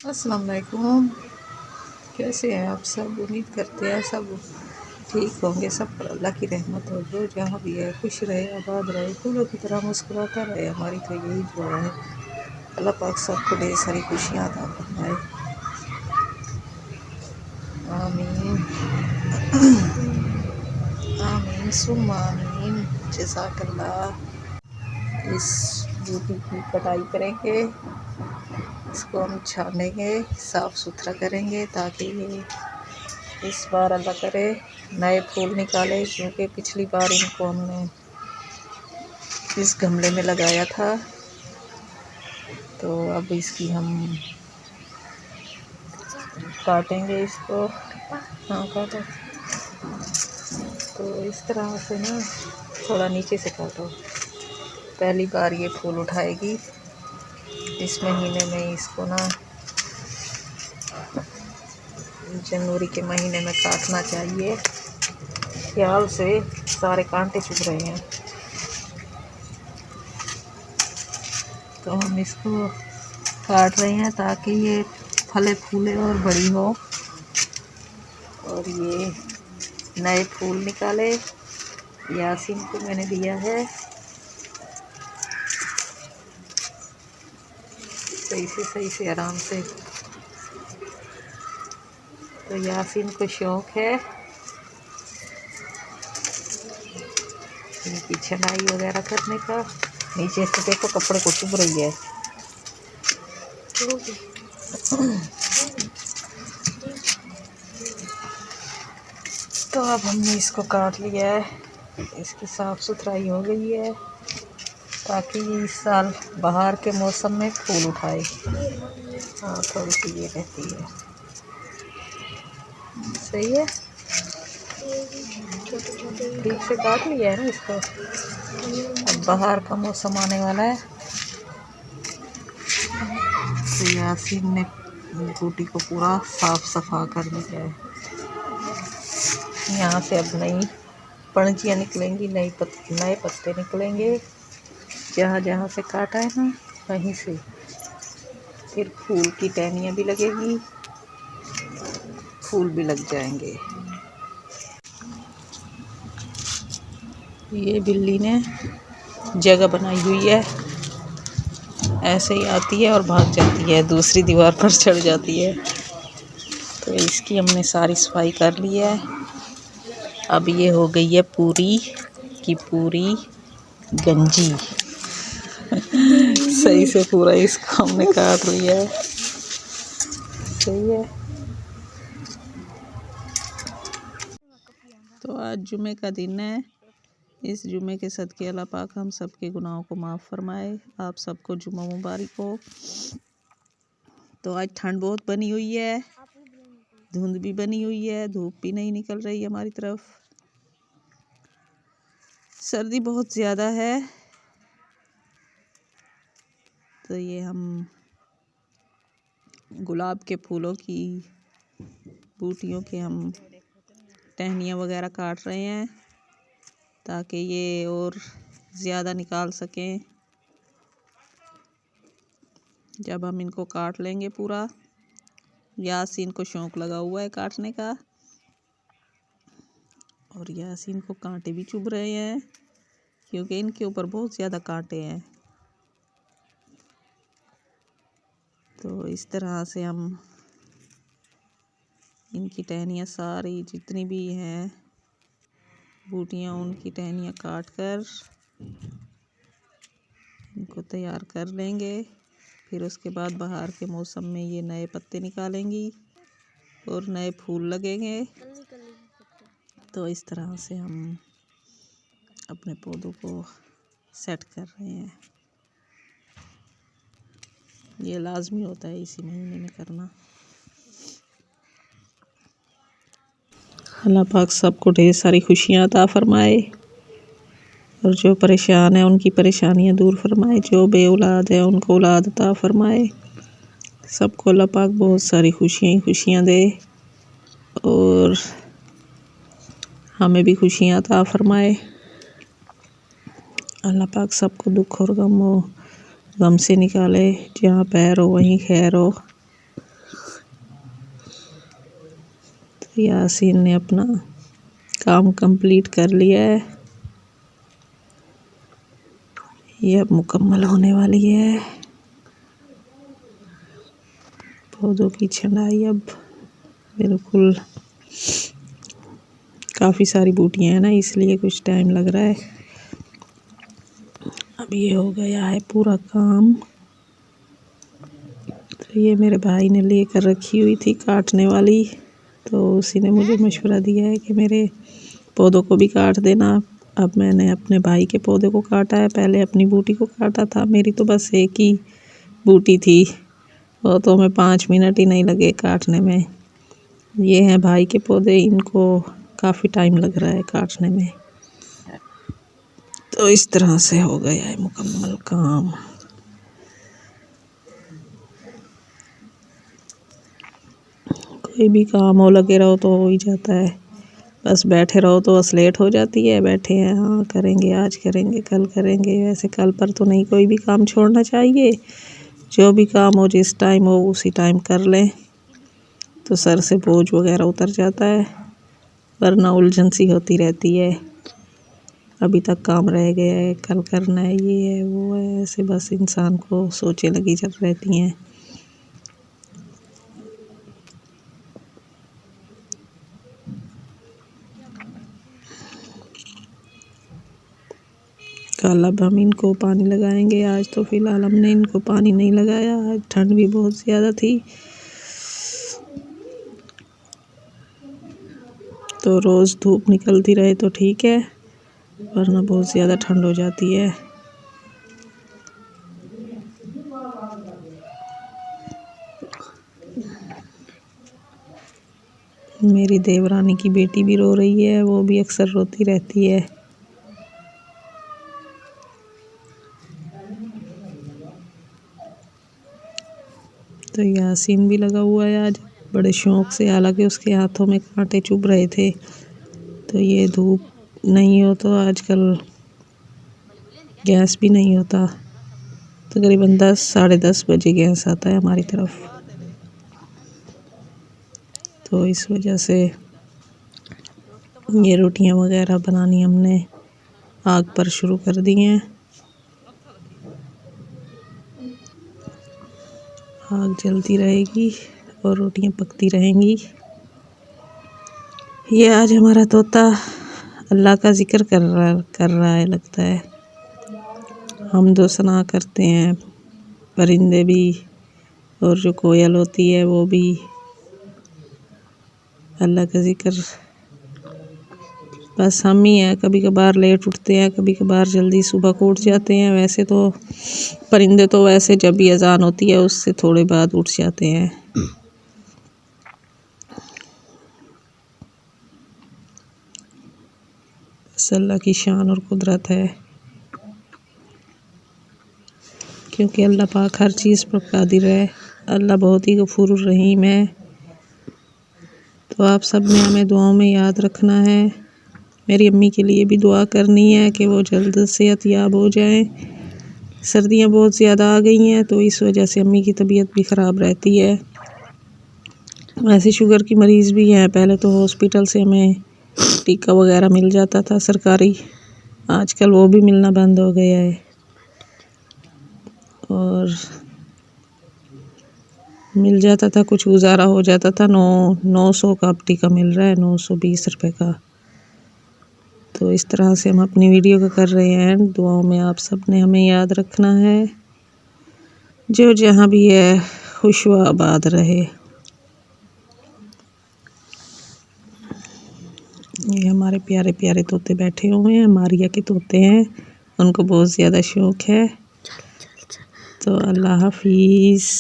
अस्सलाम वालेकुम। कैसे हैं आप सब? उम्मीद करते हैं सब ठीक होंगे। सब पर अल्लाह की रहमत हो। जो जहाँ भी है खुश रहे, आबाद रहे, फूलों की तरह मुस्कुराता रहे। हमारी तो यही दुआ है। अल्लाह पाक सबको ढेर सारी खुशियाँ अता फरमाए। आमीन आमीन सुम्मा आमीन। जज़ाकल्लाह। इस बूटी की कटाई करेंगे, इसको हम छानेंगे, साफ़ सुथरा करेंगे ताकि ये इस बार अल्लाह करे नए फूल निकाले। क्योंकि पिछली बार इनको हमने इस गमले में लगाया था, तो अब इसकी हम काटेंगे इसको। हाँ काटो। तो इस तरह से ना थोड़ा नीचे से काटो। पहली बार ये फूल उठाएगी इस महीने में। इसको ना जनवरी के महीने में काटना चाहिए। ख्याल से सारे कांटे चुभ रहे हैं, तो हम इसको काट रहे हैं ताकि ये फले फूले और बड़ी हो और ये नए फूल निकाले। यासीन को मैंने दिया है, सही से आराम से। तो यासीन को शौक है इनकी छनाई वगैरह करने का। नीचे से देखो कपड़े को चुभ रही है। तो अब हमने इसको काट लिया है, इसकी साफ़ सुथराई हो गई है ताकि ये इस साल बाहर के मौसम में फूल उठाए। हाँ थोड़ी सी ये रहती है, सही है। ठीक से काट लिया है ना इसको। अब बाहर का मौसम आने वाला है, तो यासीन ने बूटी को पूरा साफ सफा कर लिया है। यहाँ से अब नई पणजियाँ निकलेंगी, नए पत्ते निकलेंगे। जहाँ जहाँ से काटा है ना वहीं से फिर फूल की टहनियाँ भी लगेगी, फूल भी लग जाएंगे। ये बिल्ली ने जगह बनाई हुई है, ऐसे ही आती है और भाग जाती है, दूसरी दीवार पर चढ़ जाती है। तो इसकी हमने सारी सफाई कर ली है। अब ये हो गई है पूरी की पूरी गंजी। सही से पूरा इसको हमने काट लिया है, सही है। तो आज जुमे का दिन है। इस जुमे के सदके अल्लाह पाक हम सबके गुनाहों को माफ़ फरमाए। आप सबको जुमा मुबारक हो। तो आज ठंड बहुत बनी हुई है, धुंध भी बनी हुई है, धूप भी नहीं निकल रही हमारी तरफ। सर्दी बहुत ज़्यादा है। तो ये हम गुलाब के फूलों की बूटियों के हम टहनियाँ वगैरह काट रहे हैं ताकि ये और ज़्यादा निकाल सकें। जब हम इनको काट लेंगे पूरा, यासीन को शौक़ लगा हुआ है काटने का और यासीन को कांटे भी चुभ रहे हैं क्योंकि इनके ऊपर बहुत ज़्यादा कांटे हैं। तो इस तरह से हम इनकी टहनियाँ सारी जितनी भी हैं बूटियाँ, उनकी टहनियाँ काट कर इनको तैयार कर लेंगे। फिर उसके बाद बाहर के मौसम में ये नए पत्ते निकालेंगी और नए फूल लगेंगे। तो इस तरह से हम अपने पौधों को सेट कर रहे हैं। ये लाजमी होता है इसी महीने में करना। अल्लाह पाक सबको ढेर सारी खुशियाँ अता फरमाए और जो परेशान है उनकी परेशानियाँ दूर फरमाए, जो बे औलाद है उनको औलाद अता फरमाए। सबको अल्लाह पाक बहुत सारी खुशियाँ दे और हमें भी खुशियाँ अता फरमाए। अल्लाह पाक सबको दुख और गम से निकाले। जहाँ पैर हो वहीं खैर हो। यासीन ने अपना काम कंप्लीट कर लिया है। ये अब मुकम्मल होने वाली है। पौधों की छंटाई अब बिल्कुल, काफ़ी सारी बूटियाँ हैं ना, इसलिए कुछ टाइम लग रहा है। अब ये हो गया है पूरा काम। तो ये मेरे भाई ने लेकर रखी हुई थी काटने वाली, तो उसी ने मुझे मशवरा दिया है कि मेरे पौधों को भी काट देना। अब मैंने अपने भाई के पौधे को काटा है, पहले अपनी बूटी को काटा था। मेरी तो बस एक ही बूटी थी, वो तो हमें 5 मिनट ही नहीं लगे काटने में। ये हैं भाई के पौधे, इनको काफ़ी टाइम लग रहा है काटने में। तो इस तरह से हो गया है मुकम्मल काम। कोई भी काम हो लगे रहो तो हो ही जाता है, बस बैठे रहो तो बस लेट हो जाती है। बैठे हैं, हाँ करेंगे, आज करेंगे, कल करेंगे, वैसे कल पर तो नहीं कोई भी काम छोड़ना चाहिए। जो भी काम हो, जिस टाइम हो उसी टाइम कर लें, तो सर से बोझ वगैरह उतर जाता है, वरना उलझन सी होती रहती है। अभी तक काम रह गया है, कल करना है, ये है वो है, ऐसे बस इंसान को सोचें लगी चल रहती हैं। कल अब हम इनको पानी लगाएंगे। आज तो फ़िलहाल हमने इनको पानी नहीं लगाया, आज ठंड भी बहुत ज़्यादा थी। तो रोज़ धूप निकलती रहे तो ठीक है, वरना बहुत ज़्यादा ठंड हो जाती है। मेरी देवरानी की बेटी भी रो रही है, वो भी अक्सर रोती रहती है। तो यासीन भी लगा हुआ है आज बड़े शौक़ से, हालांकि उसके हाथों में कांटे चुभ रहे थे। तो ये धूप नहीं हो तो आजकल गैस भी नहीं होता। तकरीबन 10 साढ़े 10 बजे गैस आता है हमारी तरफ, तो इस वजह से ये रोटियां वगैरह बनानी हमने आग पर शुरू कर दी हैं। आग जलती रहेगी और रोटियां पकती रहेंगी। ये आज हमारा तोता अल्लाह का ज़िक्र कर रहा है लगता है। हम दो सना करते हैं, परिंदे भी, और जो कोयल होती है वो भी अल्लाह का ज़िक्र। बस हम ही हैं, कभी कभार लेट उठते हैं, कभी कभार जल्दी सुबह को उठ जाते हैं। वैसे तो परिंदे तो वैसे जब भी अजान होती है उससे थोड़े बाद उठ जाते हैं। बस अल्लाह की शान और कुदरत है, क्योंकि अल्लाह पाक हर चीज़ पर कादिर है। अल्लाह बहुत ही गफूर रहीम है। तो आप सब ने हमें दुआओं में याद रखना है। मेरी अम्मी के लिए भी दुआ करनी है कि वो जल्द सेहतयाब हो जाएं। सर्दियां बहुत ज़्यादा आ गई हैं, तो इस वजह से अम्मी की तबीयत भी ख़राब रहती है। वैसे शुगर की मरीज़ भी हैं। पहले तो हॉस्पिटल से हमें टीका वगैरह मिल जाता था सरकारी, आजकल वो भी मिलना बंद हो गया है। और मिल जाता था, कुछ गुजारा हो जाता था। 900 का अब टीका मिल रहा है, 920 रुपये का। तो इस तरह से हम अपनी वीडियो को कर रहे हैं। दुआओं में आप सब ने हमें याद रखना है। जो जहाँ भी है खुश व आबाद रहे। ये हमारे प्यारे प्यारे तोते बैठे हुए हैं, मारिया के तोते हैं, उनको बहुत ज़्यादा शौक़ है। तो अल्लाह हाफिज़।